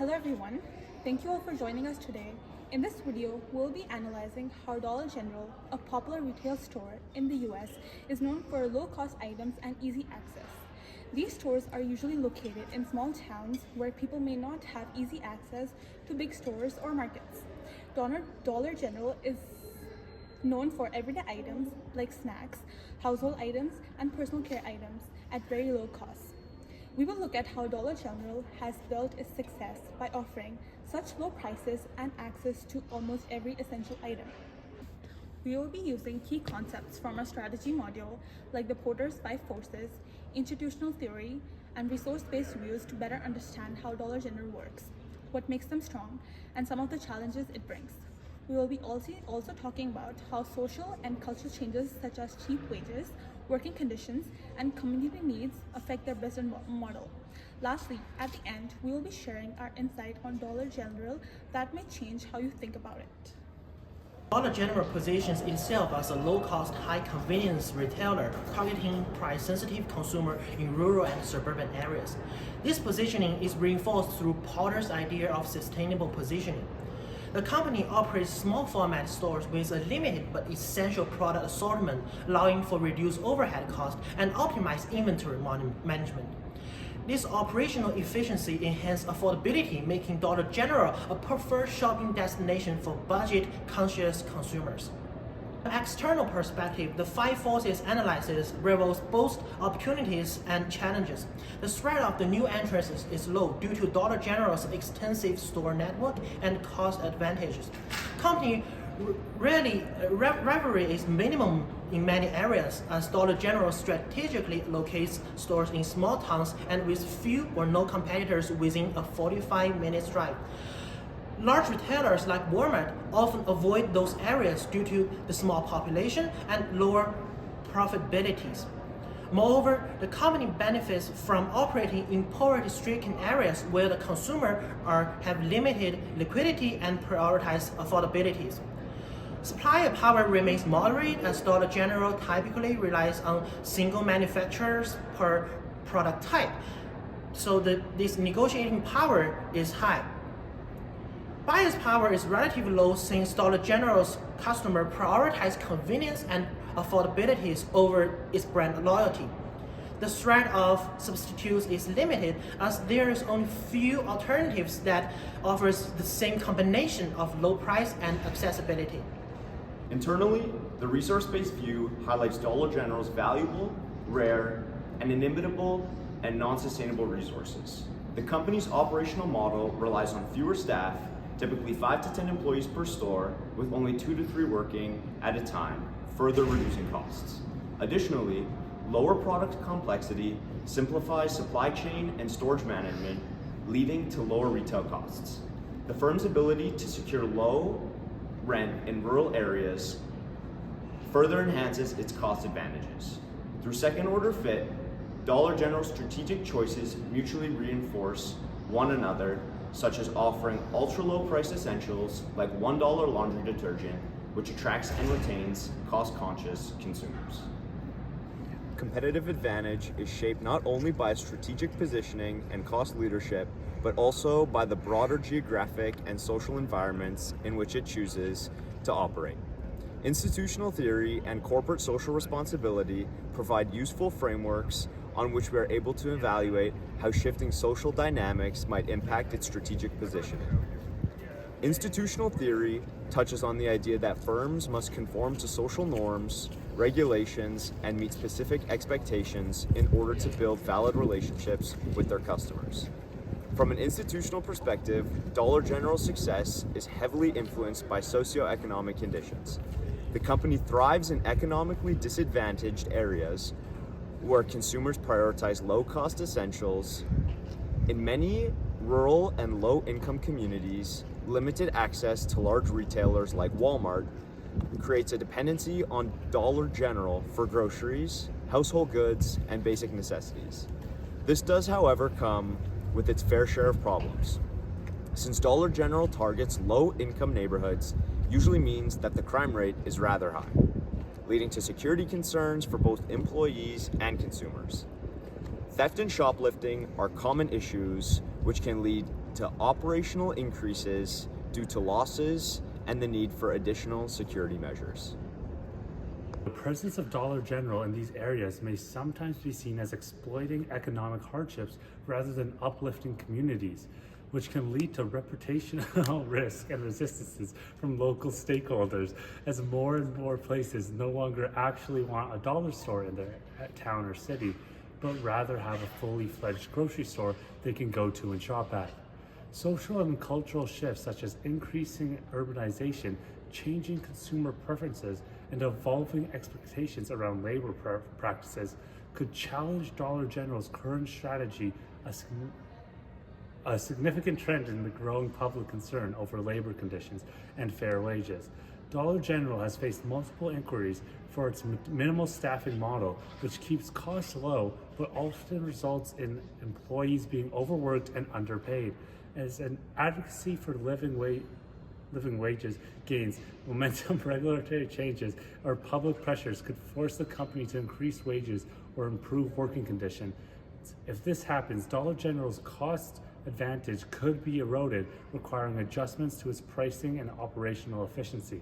Hello everyone, thank you all for joining us today. In this video, we'll be analyzing how Dollar General, a popular retail store in the US, is known for low-cost items and easy access. These stores are usually located in small towns where people may not have easy access to big stores or markets. Dollar General is known for everyday items like snacks, household items, and personal care items at very low cost. We will look at how Dollar General has built its success by offering such low prices and access to almost every essential item. We will be using key concepts from our strategy module like the Porter's 5 Forces, institutional theory, and resource-based reviews to better understand how Dollar General works, what makes them strong, and some of the challenges it brings. We will be also talking about how social and cultural changes such as cheap wages, working conditions, and community needs affect their business model. Lastly, at the end, we will be sharing our insight on Dollar General that may change how you think about it. Dollar General positions itself as a low-cost, high-convenience retailer targeting price-sensitive consumers in rural and suburban areas. This positioning is reinforced through Porter's idea of sustainable positioning. The company operates small format stores with a limited but essential product assortment, allowing for reduced overhead costs and optimized inventory management. This operational efficiency enhances affordability, making Dollar General a preferred shopping destination for budget-conscious consumers. From an external perspective, the 5 Forces analysis reveals both opportunities and challenges. The threat of the new entrants is low due to Dollar General's extensive store network and cost advantages. Company rivalry is minimum in many areas, as Dollar General strategically locates stores in small towns and with few or no competitors within a 45-minute drive. Large retailers like Walmart often avoid those areas due to the small population and lower profitabilities. Moreover, the company benefits from operating in poverty-stricken areas where the consumer have limited liquidity and prioritize affordabilities. Supplier power remains moderate, as Dollar General typically relies on single manufacturers per product type, so this negotiating power is high. Buyer's power is relatively low since Dollar General's customer prioritize convenience and affordability over its brand loyalty. The threat of substitutes is limited, as there is only few alternatives that offers the same combination of low price and accessibility. Internally, the resource-based view highlights Dollar General's valuable, rare, and inimitable and non-sustainable resources. The company's operational model relies on fewer staff, typically 5 to 10 employees per store, with only 2 to 3 working at a time, further reducing costs. Additionally, lower product complexity simplifies supply chain and storage management, leading to lower retail costs. The firm's ability to secure low rent in rural areas further enhances its cost advantages. Through second-order fit, Dollar General's strategic choices mutually reinforce one another, such as offering ultra-low price essentials like $1 laundry detergent, which attracts and retains cost-conscious consumers. Competitive advantage is shaped not only by strategic positioning and cost leadership, but also by the broader geographic and social environments in which it chooses to operate. Institutional theory and corporate social responsibility provide useful frameworks on which we are able to evaluate how shifting social dynamics might impact its strategic positioning. Institutional theory touches on the idea that firms must conform to social norms, regulations, and meet specific expectations in order to build valid relationships with their customers. From an institutional perspective, Dollar General's success is heavily influenced by socioeconomic conditions. The company thrives in economically disadvantaged areas where consumers prioritize low-cost essentials. In many rural and low-income communities, limited access to large retailers like Walmart creates a dependency on Dollar General for groceries, household goods, and basic necessities. This does, however, come with its fair share of problems. Since Dollar General targets low-income neighborhoods, usually means that the crime rate is rather high, leading to security concerns for both employees and consumers. Theft and shoplifting are common issues which can lead to operational increases due to losses and the need for additional security measures. The presence of Dollar General in these areas may sometimes be seen as exploiting economic hardships rather than uplifting communities, which can lead to reputational risk and resistances from local stakeholders as more and more places no longer actually want a dollar store in their town or city, but rather have a fully fledged grocery store they can go to and shop at. Social and cultural shifts such as increasing urbanization, changing consumer preferences, and evolving expectations around labor practices could challenge Dollar General's current strategy, a significant trend in the growing public concern over labor conditions and fair wages. Dollar General has faced multiple inquiries for its minimal staffing model, which keeps costs low but often results in employees being overworked and underpaid. As an advocacy for living wages gains momentum, regulatory changes or public pressures could force the company to increase wages or improve working conditions. If this happens, Dollar General's cost advantage could be eroded, requiring adjustments to its pricing and operational efficiency.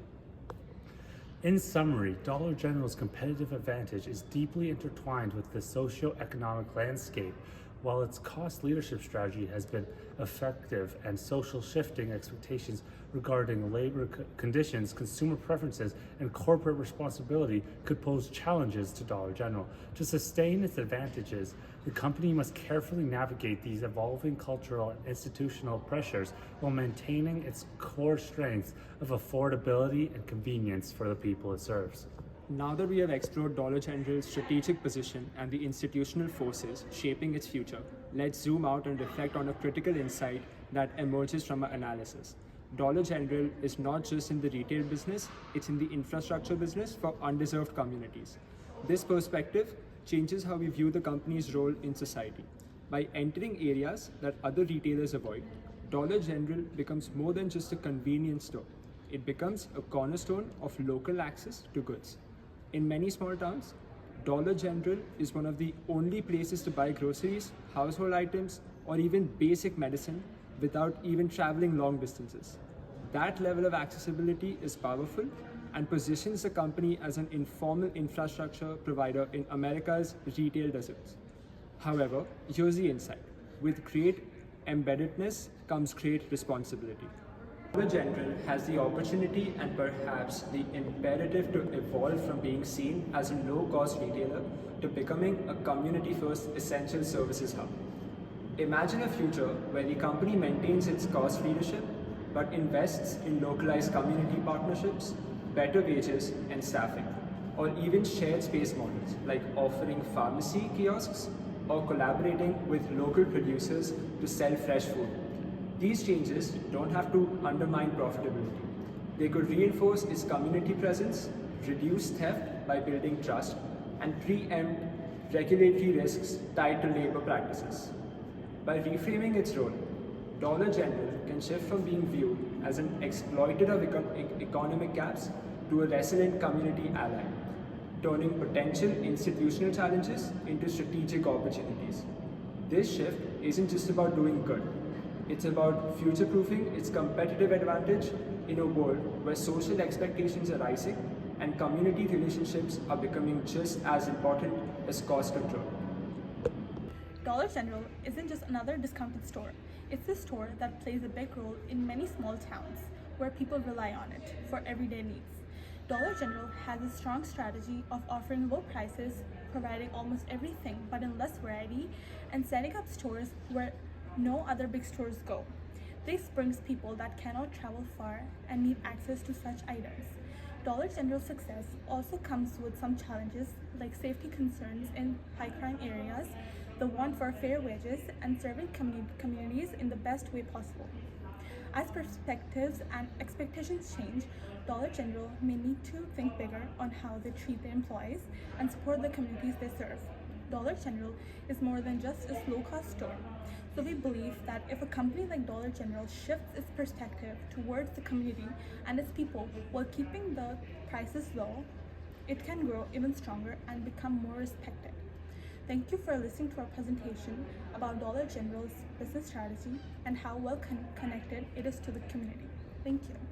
In summary, Dollar General's competitive advantage is deeply intertwined with the socio-economic landscape. While its cost leadership strategy has been effective and social shifting expectations regarding labor conditions, consumer preferences, and corporate responsibility could pose challenges to Dollar General. To sustain its advantages, the company must carefully navigate these evolving cultural and institutional pressures while maintaining its core strengths of affordability and convenience for the people it serves. Now that we have explored Dollar General's strategic position and the institutional forces shaping its future, let's zoom out and reflect on a critical insight that emerges from our analysis. Dollar General is not just in the retail business, it's in the infrastructure business for underserved communities. This perspective changes how we view the company's role in society. By entering areas that other retailers avoid, Dollar General becomes more than just a convenience store. It becomes a cornerstone of local access to goods. In many small towns, Dollar General is one of the only places to buy groceries, household items, or even basic medicine without even traveling long distances. That level of accessibility is powerful and positions the company as an informal infrastructure provider in America's retail deserts. However, here's the insight. With great embeddedness comes great responsibility. Dollar General has the opportunity and perhaps the imperative to evolve from being seen as a low-cost retailer to becoming a community-first essential services hub. Imagine a future where the company maintains its cost leadership but invests in localized community partnerships, better wages and staffing, or even shared space models like offering pharmacy kiosks or collaborating with local producers to sell fresh food. These changes don't have to undermine profitability. They could reinforce its community presence, reduce theft by building trust, and preempt regulatory risks tied to labor practices. By reframing its role, Dollar General can shift from being viewed as an exploiter of economic gaps to a resilient community ally, turning potential institutional challenges into strategic opportunities. This shift isn't just about doing good. It's about future-proofing its competitive advantage in a world where social expectations are rising and community relationships are becoming just as important as cost control. Dollar General isn't just another discounted store. It's a store that plays a big role in many small towns where people rely on it for everyday needs. Dollar General has a strong strategy of offering low prices, providing almost everything but in less variety, and setting up stores where no other big stores go. This brings people that cannot travel far and need access to such items. Dollar General's success also comes with some challenges like safety concerns in high crime areas, the want for fair wages, and serving communities in the best way possible. As perspectives and expectations change, Dollar General may need to think bigger on how they treat their employees and support the communities they serve. Dollar General is more than just a low-cost store. So we believe that if a company like Dollar General shifts its perspective towards the community and its people while keeping the prices low, it can grow even stronger and become more respected. Thank you for listening to our presentation about Dollar General's business strategy and how well connected it is to the community. Thank you.